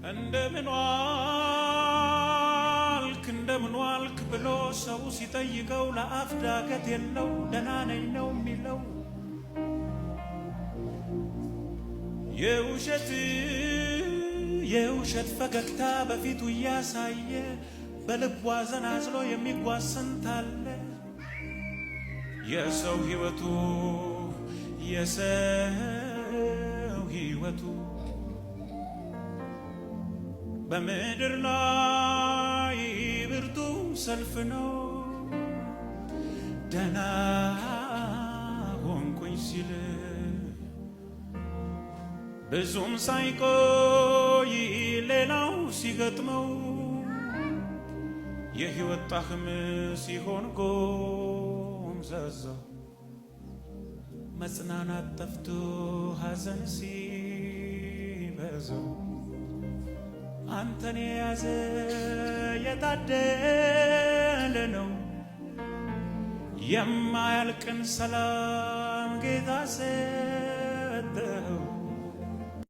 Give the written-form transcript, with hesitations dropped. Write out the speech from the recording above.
እንደምን ዋልክ ብሎ ሰው ሲጠይቀው ለአፍ ዳገት የለው ደህና ነኝ ነው የሚለው የውሸት ፈገግታ በፊቱ ያሳየ በልቡ ሐዘን አዝሎ የሚጓዝ ስንት አለ የሰው ሕይወቱ በምድር ላይ ብርቱ ሰልፍ ነው ደህና ሆንኩኝ ሲል ብዙም ሳይቆይ ሌላው ሲገጥመው የሕይወት ጣዕም ሲሆን ጎምዛዛ መጽናናት ጠፍቶ ሐዘን ሲበዛው አንተን የያዘ የታደለ ነው የማያልቅን ሰላም ጌታ